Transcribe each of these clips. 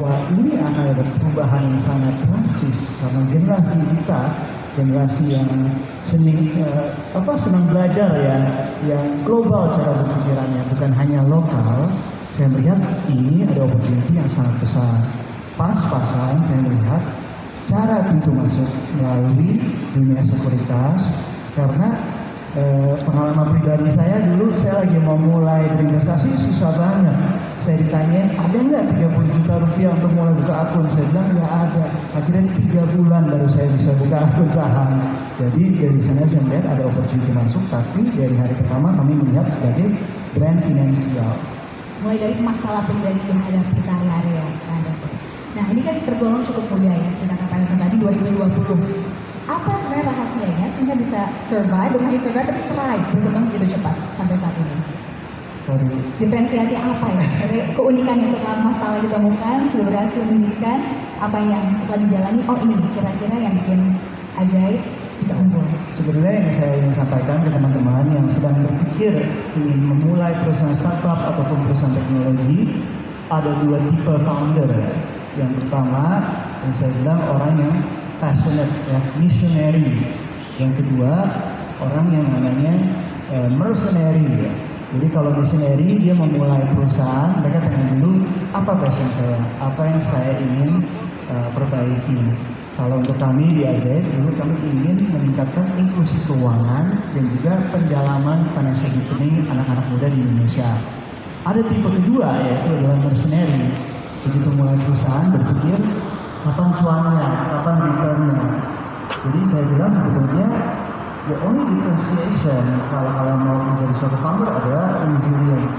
bahwa ini akan ada perubahan yang sangat drastis karena generasi kita, generasi yang senang belajar ya, yang global cara berpikirannya, bukan hanya lokal. Saya melihat ini ada opportunity yang sangat besar. Pas-pasan saya melihat cara pintu masuk melalui dunia sekuritas, karena pengalaman pribadi saya dulu, saya lagi mau mulai berinvestasi susah banget. Saya ditanyain, ada nggak 30 juta rupiah untuk mulai buka akun? Saya bilang nggak ada. Akhirnya 3 bulan baru saya bisa buka akun saham. Jadi dari sana saya melihat ada opportunity masuk, tapi dari hari pertama kami melihat sebagai brand finansial. Mulai dari masalah pribadi dihadapi sehari-hari ya, Nah ini kan tergolong cukup muda ya, kita katakan tadi 2020. Apa sebenarnya rahasianya sehingga bisa survive, bukan hanya survive tapi thrive, berkembang begitu cepat sampai saat ini? Diferensiasi apa ya? Keunikan yang setelah masalah ditemukan, sudah berhasil mendirikan, apa yang setelah dijalani, oh ini kira-kira yang bikin ajaib bisa unggul. Sebenarnya yang saya ingin sampaikan ke teman-teman yang sedang berpikir ingin memulai perusahaan startup ataupun perusahaan teknologi, ada 2 tipe founder. Yang pertama, yang saya bilang orang yang passionate, ya, missionary. Yang kedua, orang yang namanya mercenary. Ya. Jadi kalau missionary, dia memulai perusahaan, mereka tanya dulu, apa passion saya, apa yang saya ingin perbaiki. Kalau untuk kami di Ajaib, dulu kami ingin meningkatkan inklusi keuangan dan juga pendalaman financial deepening anak-anak muda di Indonesia. Ada tipe kedua, yaitu adalah mercenary. Begitu mulai perusahaan berpikir kapan cuannya, kapan returnnya. Jadi saya bilang sebetulnya the only differentiation kalau mau menjadi suatu founder adalah resilience.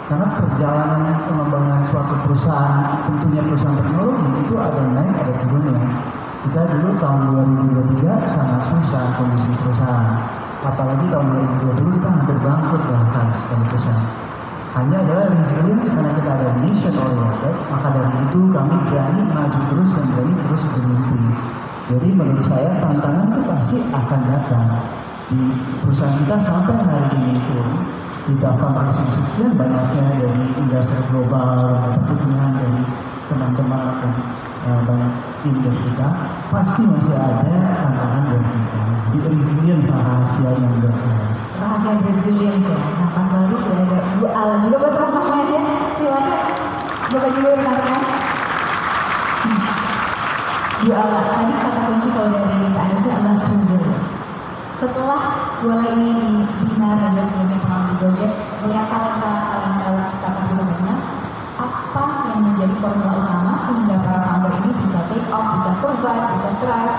Karena perjalanan pengembangan suatu perusahaan, tentunya perusahaan teknologi itu ada naik ada turunnya. Kita dulu tahun 2023 sangat susah kondisi perusahaan. Apalagi tahun 2020 kita hampir bangkrut bahkan sekali perusahaan. Hanya adalah resilience karena kita ada mission oriented, maka dari itu kami berani maju terus dan berani terus bermimpi. Jadi menurut saya tantangan itu pasti akan datang di perusahaan kita sampai hari ini pun kita fundraising sekian banyaknya dari industri global, dukungan dari teman-teman dan banyak tim dari kita, pasti masih ada tantangan dari kita. Jadi resilience rahasia yang buat saya. Rahasia resilience ya. Nah, Mas Waldi sudah ada 2 alat juga buat teman-teman ya. Silakan Bapak juga berkatakan 2 alat. Tadi kata kunci kalau dari Pak Anderson adalah resilience. Setelah mulai ini dibina dan sebelumnya pernah di Gojek, melihat talenta startup itu banyak, apa yang menjadi formula utama sehingga para founder ini bisa take off, bisa survive, bisa thrive?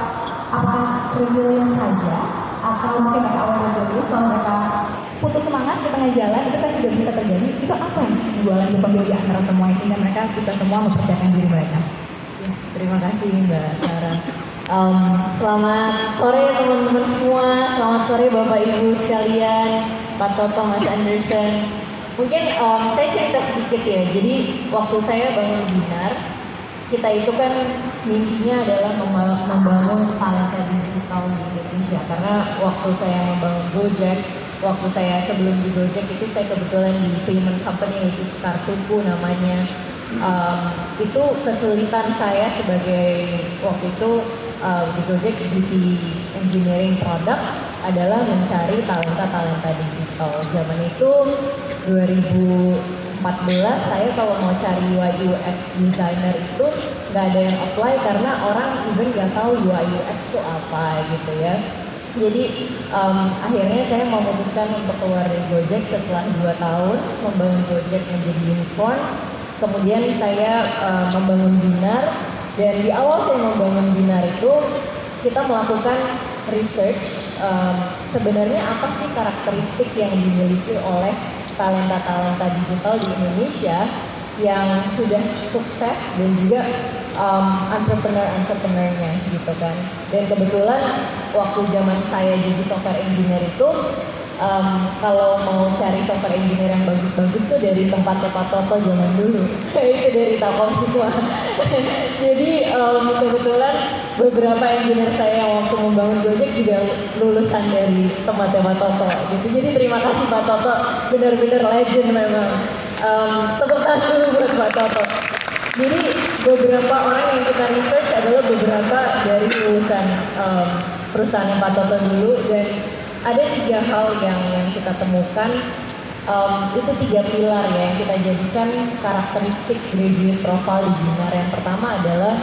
Apakah resilience saja? Atau mungkin mereka awal resilience, soal mereka putus semangat di tengah jalan, itu kan juga bisa terjadi. Itu apa yang jualan Jepang di antara semua sehingga mereka bisa semua mempersiapkan diri mereka? Ya, terima kasih Mbak Sarah. Selamat sore teman-teman semua, selamat sore Bapak Ibu sekalian, Pak Toto, Mas Anderson. Mungkin saya cerita sedikit ya. Jadi waktu saya bangun Binar, kita itu kan mimpinya adalah membangun talenta digital di Indonesia. Karena waktu saya membangun Gojek, waktu saya sebelum di Gojek itu saya kebetulan di payment company which is Kartuku namanya. Itu kesulitan saya sebagai waktu itu di Gojek VP Engineering Product adalah mencari talenta digital. Zaman itu 2014 saya kalau mau cari UI UX designer itu nggak ada yang apply karena orang even nggak tahu UI UX itu apa gitu ya. Jadi akhirnya saya memutuskan untuk keluar dari Gojek setelah 2 tahun membangun Gojek menjadi unicorn. Kemudian saya membangun Binar, dan di awal saya membangun Binar itu kita melakukan research sebenarnya apa sih karakteristik yang dimiliki oleh talenta digital di Indonesia yang sudah sukses dan juga entrepreneurnya gitu kan. Dan kebetulan waktu zaman saya jadi software engineer itu kalau mau cari software engineer yang bagus-bagus tuh dari tempatnya Pak Toto zaman dulu. Itu dari Telkom Siswa. Jadi kebetulan beberapa engineer saya yang waktu membangun Gojek juga lulusan dari tempatnya Pak Toto gitu. Jadi terima kasih Pak Toto, benar-benar legend memang. Tepuk tangan dulu buat Pak Toto. Jadi beberapa orang yang kita research adalah beberapa dari lulusan perusahaan yang Pak Toto dulu, dan ada 3 hal yang kita temukan. Itu 3 pilar ya yang kita jadikan karakteristik graduate profile di Binar. Yang pertama adalah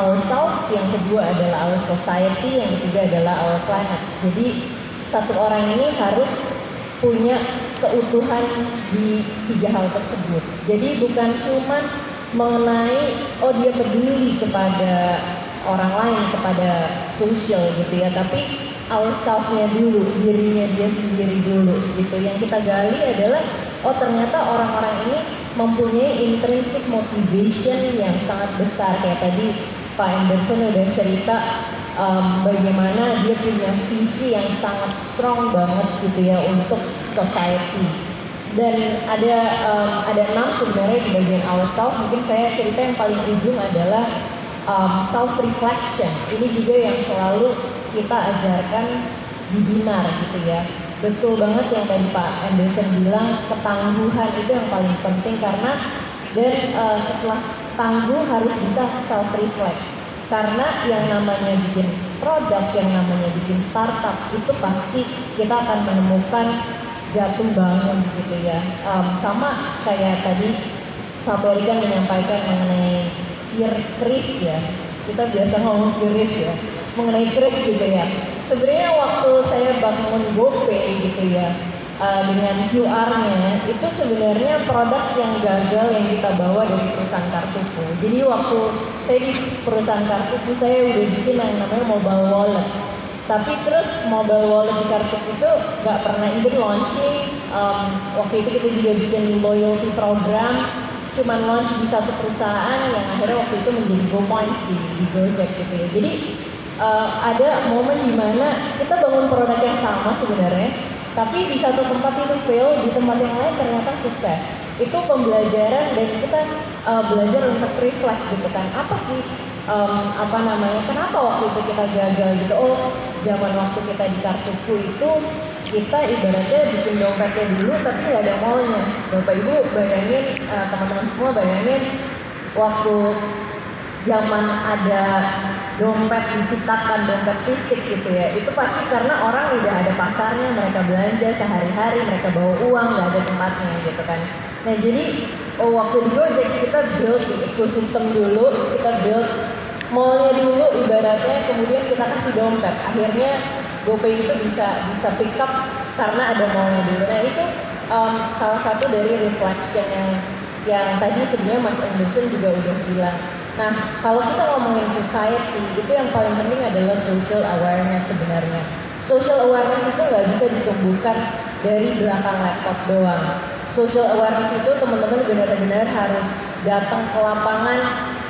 ourself, yang kedua adalah our society, yang ketiga adalah our planet. Jadi satu orang ini harus punya keutuhan di 3 hal tersebut. Jadi bukan cuma mengenai dia peduli kepada orang lain, kepada sosial gitu ya, tapi ourself-nya dulu, dirinya dia sendiri dulu gitu. Yang kita gali adalah ternyata orang-orang ini mempunyai intrinsic motivation yang sangat besar. Kayak tadi Pak Anderson udah cerita bagaimana dia punya visi yang sangat strong banget gitu ya untuk society. Dan ada 6 sebenarnya di bagian ourself. Mungkin saya cerita yang paling ujung adalah self reflection. Ini juga yang selalu kita ajarkan di Binar gitu ya. Betul banget yang tadi Pak Anderson bilang, ketangguhan itu yang paling penting, karena setelah tangguh harus bisa self reflect. Karena yang namanya bikin produk, yang namanya bikin startup, itu pasti kita akan menemukan jatuh bangun gitu ya. Sama kayak tadi Pak Peri kan menyampaikan mengenai kris ya, kita biasa ngomong kris ya, mengenai kris gitu ya. Sebenarnya waktu saya bangun GoPay gitu ya, dengan QR-nya, itu sebenarnya produk yang gagal yang kita bawa dari perusahaan kartuku. Jadi waktu saya di perusahaan kartuku, saya udah bikin yang namanya mobile wallet. Tapi terus mobile wallet di kartuku itu nggak pernah even launching. Waktu itu kita juga bikin loyalty program, cuman launch di satu perusahaan yang akhirnya waktu itu menjadi GoPoints di Gojek gitu ya. Jadi ada momen dimana kita bangun produk yang sama sebenarnya, tapi di satu tempat itu fail, di tempat yang lain ternyata sukses. Itu pembelajaran, dan kita belajar untuk reflect gitu kan, apa sih kenapa waktu itu kita gagal gitu. Zaman waktu kita di kartuku itu kita ibaratnya bikin dompetnya dulu tapi nggak ada mallnya. Bapak Ibu bayangin, teman-teman semua bayangin, waktu zaman ada dompet diciptakan, dompet fisik gitu ya, itu pasti karena orang udah ada pasarnya, mereka belanja sehari-hari, mereka bawa uang, nggak ada tempatnya gitu kan. Nah jadi waktu di Gojek kita build ekosistem dulu, kita build mallnya dulu ibaratnya, kemudian kita kasih dompet. Akhirnya GoPay itu bisa pick up karena ada mallnya dulu. Nah itu salah satu dari reflection yang tadi sebenarnya Mas Anderson juga udah bilang. Nah, kalau kita ngomongin society, itu yang paling penting adalah social awareness sebenarnya. Social awareness itu nggak bisa ditumbuhkan dari belakang laptop doang. Social awareness itu teman-teman benar-benar harus datang ke lapangan,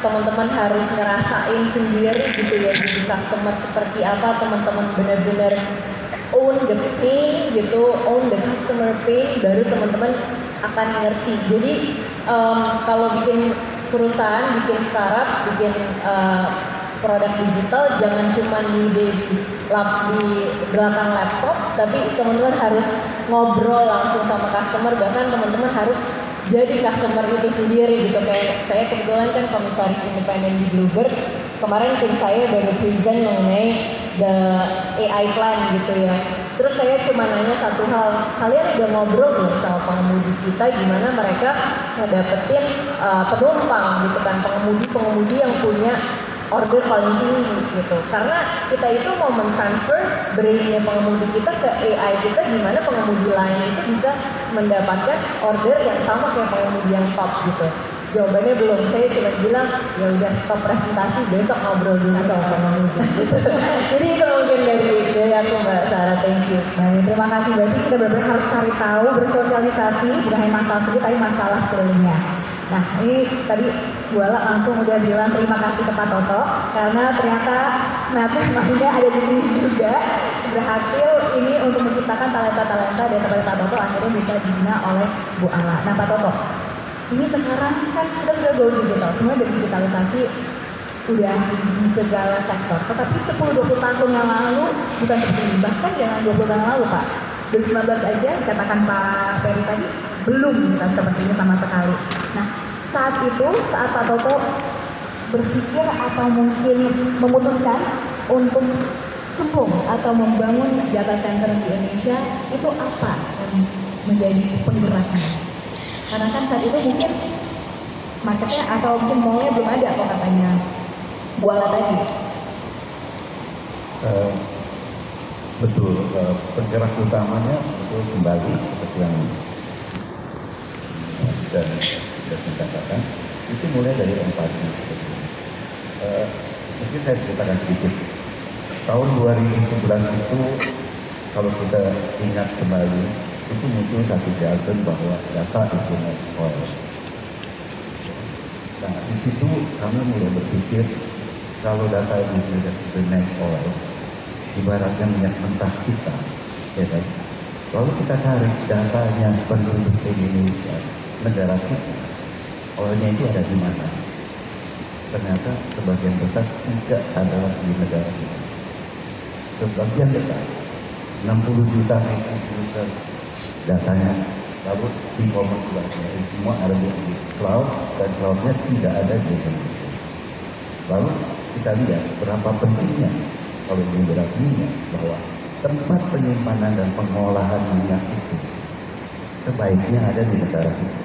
teman-teman harus ngerasain sendiri gitu ya, di customer seperti apa, teman-teman benar-benar own the pain gitu, own the customer pain, baru teman-teman akan ngerti. Jadi kalau bikin perusahaan, bikin startup, bikin produk digital, jangan cuma di belakang laptop, tapi teman-teman harus ngobrol langsung sama customer, bahkan teman-teman harus jadi customer itu sendiri gitu. Kayak saya kebetulan kan komisaris independen di Bluebird, kemarin tim saya baru present mengenai the AI plan gitu ya. Terus saya cuma nanya satu hal, kalian udah ngobrol belum sama pengemudi kita, gimana mereka ngedapetin penumpang gitu kan, pengemudi yang punya order paling tinggi gitu. Karena kita itu mau mentransfer brainnya pengemudi kita ke AI kita, gimana pengemudi lain itu bisa mendapatkan order yang sama kayak pengemudi yang top gitu. Jawabannya belum, saya cuma bilang ya udah stop presentasi, besok ngobrol dulu sama pengemudi gitu. Jadi itu mungkin dari aku Mbak Sarah, thank you. Baik, terima kasih. Berarti kita benar-benar harus cari tahu, bersosialisasi, bukan hanya masalah sendiri tapi masalah sekelilingnya. Nah ini tadi Bu Ala langsung udah bilang terima kasih ke Pak Toto, karena ternyata mastermind-nya ada di sini juga, berhasil ini untuk menciptakan talenta-talenta, dan Pak Toto akhirnya bisa dibina oleh Bu Ala. Nah Pak Toto, ini sekarang kan kita sudah go digital, semua dari digitalisasi udah di segala sektor. Tetapi 10-20 tahun yang lalu bukan seperti ini, bahkan jangan 20 tahun yang lalu Pak, 2019 aja dikatakan Pak Peri tadi belum kita seperti ini sama sekali. Nah saat Pak Toto berpikir atau mungkin memutuskan untuk cemplung atau membangun data center di Indonesia, itu apa yang menjadi penggeraknya? Karena kan saat itu mungkin marketnya atau mungkin mallnya belum ada, kok katanya Buala tadi. Betul, penggerak utamanya itu kembali seperti yang dan saya katakan, itu mulai dari empati seperti ini. Mungkin saya ceritakan sedikit. Tahun 2011 itu, kalau kita ingat kembali, itu muncul satu jargon bahwa data is the next oil. Nah, di situ kami mulai berpikir, kalau data is the next oil, ibaratnya minyak mentah kita, ya kan? Lalu kita cari datanya penduduk Indonesia, negara kita, oilnya itu ada di mana? Ternyata sebagian besar tidak ada di negara kita. Sebagian besar, 60 juta user datanya, lalu e-commerce ini semua ada di cloud, dan cloudnya tidak ada di Indonesia. Lalu kita lihat berapa pentingnya kalau mineral minyak, bahwa tempat penyimpanan dan pengolahan minyak itu sebaiknya ada di negara kita.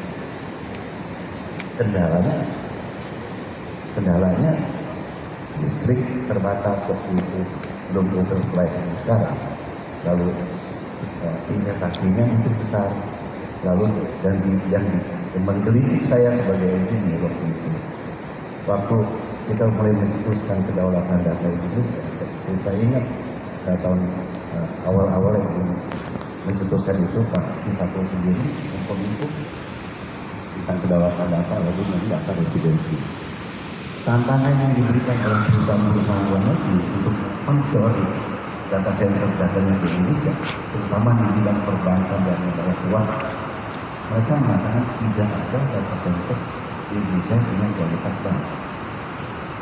Kendalanya listrik terbatas waktu itu, belum oversupply seperti sekarang. Lalu investasinya itu besar. Lalu dan yang menggelitik saya sebagai engineer waktu itu, waktu kita mulai mencetuskan kedaulatan data Indonesia, saya ingat tahun awal-awal yang mencetuskan itu Pak Tifakul sendiri Kominfo tentang kedaulatan data, lalu nanti data residensi. Tantangan yang diberikan oleh perusahaan-perusahaan luar negeri untuk mencuri data center datanya di Indonesia, terutama di bidang perbankan dan negara keuangan, mereka mengatakan tidak ada data center di Indonesia dengan kualitas bagus.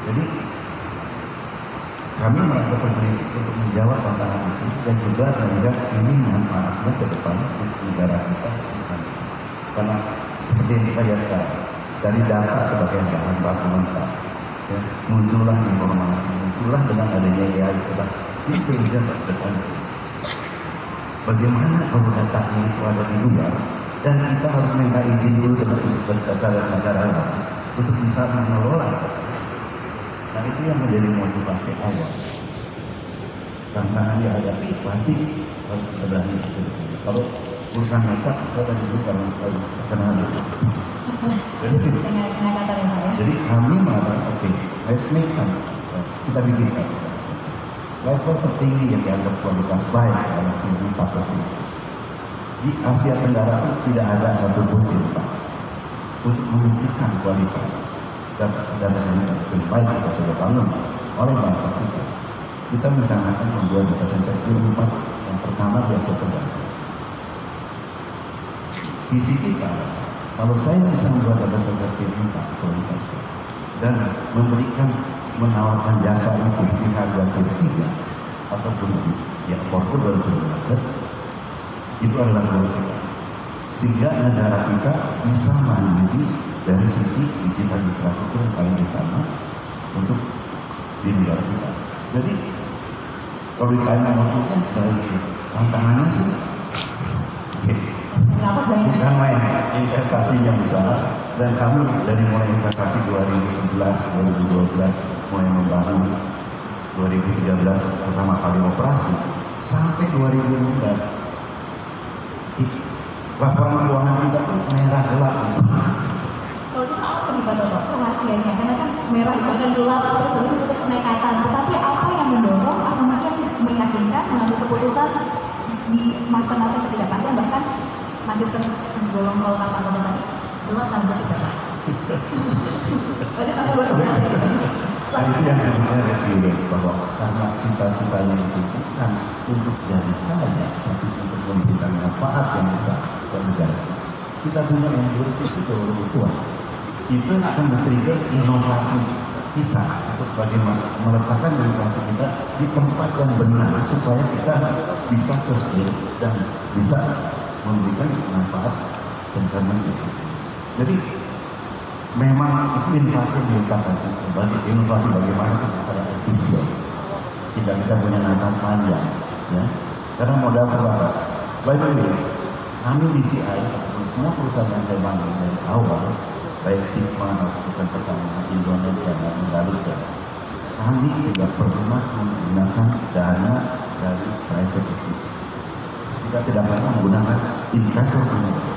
Jadi kami merasa penting untuk menjawab tantangan itu dan juga melihat ini manfaatnya ke depan untuk negara kita. Karena seperti yang kita lihat sekarang, dari data sebagai bahan baku mentah, ya, muncullah informasi, muncullah dengan adanya AI itulah intelligence of the country. Bagaimana kalau data itu ada di luar dan kita harus minta izin dulu dengan negara lain untuk bisa mengelola. Nah, itu yang menjadi motivasi awal. Tantangan yang dihadapi pasti harus kita berani. Kalau urusan mereka, saya tadi dulu karena saya kenal itu. Jadi kami mengatakan, oke, let's make some. Kita bikin satu. Level tertinggi yang dianggap kualitas baik dalam tinggi 4 ini. Di Asia Tenggara itu tidak ada satupun tempat untuk membuktikan kualitas data center yang baik kita coba bangun oleh bangsa kita. Kita merencanakan membuat data center tier 4 yang pertama di Asia Tenggara. Visi kita, kalau saya bisa membuat data center tier 4 kualitas dan menawarkan jasa itu di harga tier 3 ataupun ya affordable to the market, itu adalah goal kita. Sehingga negara kita bisa mandiri dari sisi digital infrastruktur yang paling utama untuk di negara kita. Jadi kalau ditanya maksudnya dari tantangannya sih, bukan main, investasinya besar, dan kami dari mulai investasi 2011, 2012 mulai membangun, 2013 pertama kali operasi sampai 2015 laporan keuangan kita tuh merah gelap. Kalau itu apa nih Pak Toto rahasianya? Karena kan merah bahkan gelap terus habis itu peningkatan. Tetapi apa yang mendorong atau mungkin meyakinkan mengambil keputusan di masa-masa ketidakpastian, bahkan masih tergolong kalau Pak Toto tadi gelap tanda tidak Pak? Berarti tanda baru Nah, itu yang sebenarnya resilience, bahwa karena cita-citanya itu bukan untuk jadi kaya, tapi untuk memberikan manfaat yang besar ke negara. Kita punya endurance itu jauh lebih kuat. Itu akan men-trigger inovasi kita untuk bagaimana meletakkan inovasi kita di tempat yang benar supaya kita bisa sustain dan bisa memberikan manfaat bersama kita. Jadi memang itu inovasi yang dikatakan, inovasi bagaimana kita secara efisien sehingga kita punya napas panjang, ya. Karena modal terbatas. By the way, kami di CI ataupun semua perusahaan yang saya bangun dari awal, baik Sigma atau perusahaan pertama Indonesia dan Indonesia, kami tidak pernah menggunakan dana dari private equity. Kita tidak pernah menggunakan investor pribadi.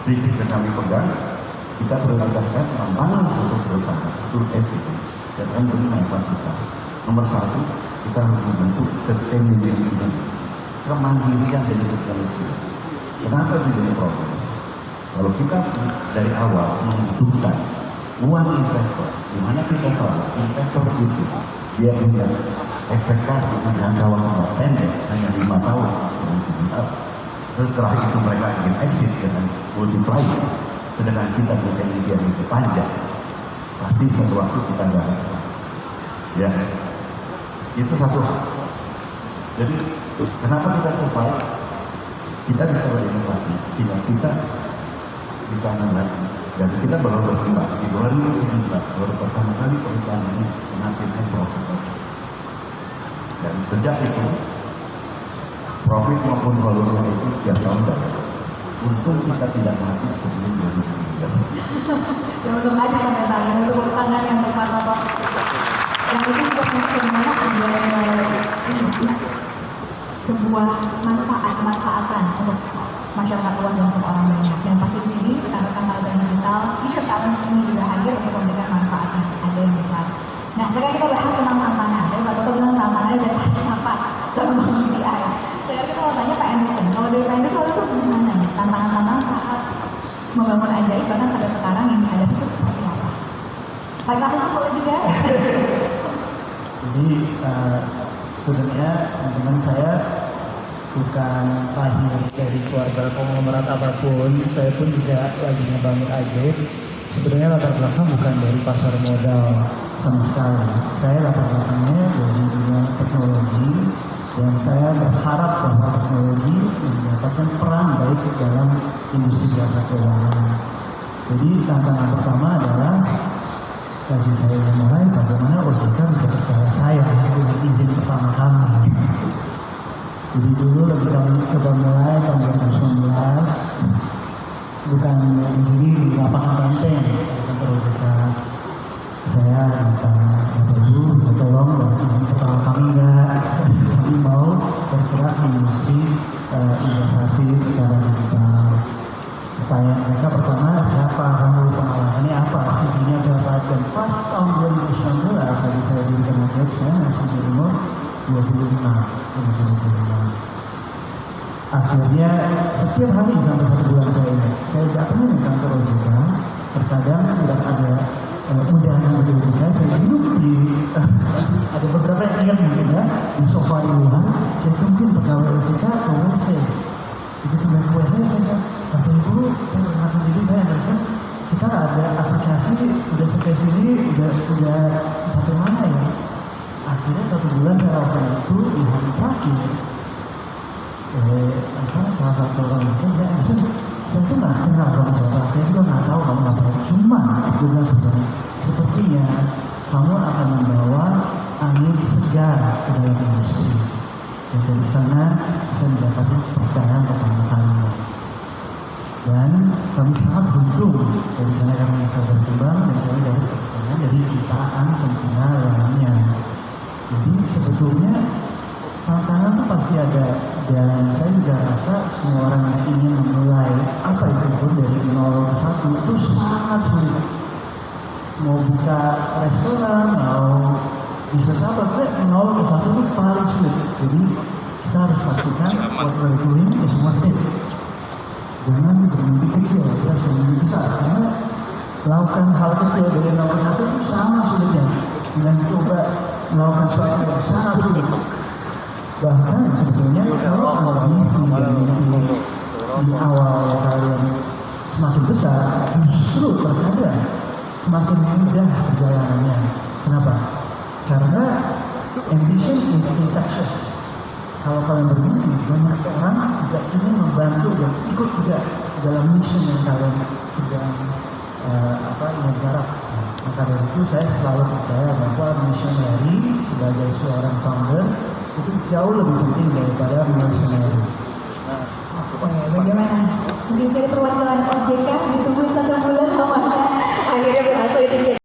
Prinsip yang kami pegang, kita prioritaskan membangun suatu perusahaan itu equity dan memberi manfaat besar. Nomor satu, kita harus membentuk sustainability, kemandirian dari perusahaan itu. Kenapa itu jadi problem? Kalau kita dari awal membutuhkan uang investor, di mana kita tahu investor itu dia punya ekspektasi jangka waktu pendek hanya 5 tahun, 7 tahun. Terus setelah itu mereka ingin exit dengan multiplier, sedangkan kita punya impian yang lebih panjang, pasti suatu waktu kita nggak ada. Ya, itu satu hal. Jadi kenapa kita survive? Kita bisa berinovasi sehingga kita bisa melihat, dan kita baru berkembang di 2017 baru pertama kali perusahaan ini menghasilkan profit. Dan sejak itu profit maupun volume itu tiap tahun dapat. Untung kita tidak mati sebelum 2017. Ya untung aja sampai saat ini, untuk tangan yang bermartabat. Yang itu juga bagaimana ada sebuah manfaatan untuk masyarakat luas dan untuk orang banyak. Dan pasti di sini rekan-rekan Talent Digital, Future Talent ini juga hadir untuk memberikan manfaat yang ada yang besar. Nah, sekarang kita bahas tentang tantangan. Tadi Pak Toto bilang tantangannya dari tarik nafas sama Bang CI. Sekarang kita mau tanya Pak Anderson. Kalau dari Pak Anderson itu gimana nih? Tantangan-tantangan saat membangun Ajaib bahkan sampai sekarang yang dihadapi itu seperti apa? Tarik nafas boleh juga. Jadi sebenarnya teman-teman saya bukan lahir dari keluarga konglomerat apapun. Saya pun juga lagi ngebangun Ajaib. Sebenarnya latar belakang bukan dari pasar modal sama sekali. Saya latar belakangnya dari dunia teknologi, dan saya berharap bahwa teknologi mendapatkan peran baik dalam industri jasa keuangan. Jadi tantangan pertama adalah bagi saya yang mulai bagaimana OJK bisa percaya saya dengan izin pertama kami. Jadi dulu lagi kami coba mulai tahun 2019, bukan di sini di lapangan Banteng, kantor OJK. Saya minta Bapak Ibu bisa tolong dan izin pertama kami enggak. Kami mau bergerak di industri investasi secara digital. Pertanyaan mereka pertama, siapa kamu, pengalamannya apa, CV-nya berapa? Dan pas tahun 2019 tadi saya dirikan Ajaib, saya masih di umur 25. Akhirnya setiap hari sampai 1 bulan saya datang ke kantor OJK. Terkadang tidak ada undangan dari OJK, saya duduk di ada beberapa yang ingat mungkin ya, di sofa di luar, saya tungguin pegawai OJK ke WC. Begitu naik ke WC, saya bilang, Bapak Ibu, saya mengaku diri saya Anderson, kita ada aplikasi udah sampai sini, udah sampai mana ya? Akhirnya 1 bulan saya lakukan itu. Di hari terakhir salah satu orang itu ya Anderson, saya tuh nggak kenal kamu siapa, saya juga nggak tahu kamu ngapain, cuma aku bilang sepertinya kamu akan membawa angin segar ke dalam industri. Dan dari sana saya mendapatkan kepercayaan kepada kami. Dan kami sangat beruntung dari sana kami bisa berkembang dan kami dapat kepercayaan dari jutaan pengguna lainnya. Jadi sebetulnya tantangan itu pasti ada, dan saya juga rasa semua orang yang ingin memulai apa itu pun dari 0 ke 1 itu sangat sulit. Mau buka restoran, mau bisnis apa, 0 ke 1 itu paling sulit. Jadi kita harus pastikan what we're doing is worth it. Jangan bermimpi kecil, kita harus bermimpi besar. Karena melakukan hal kecil dari 0 ke 1 itu sangat sulitnya. Dan coba melakukan sesuatu yang sangat sulit. Bahkan sebetulnya kalau ambisi di awal kalian semakin besar, justru terkadang semakin mudah perjalanannya. Kenapa? Karena ambition is infectious. Kalau kalian bermimpi, banyak orang juga ingin membantu dan ikut juga dalam mission yang kalian sedang negara. Maka dari itu saya selalu percaya bahwa missionary sebagai seorang founder itu jauh lebih penting daripada mercenary. Bagaimana? Mungkin saya perwakilan OJK ditungguin 1 bulan lamanya. Akhirnya berhasil itu dia.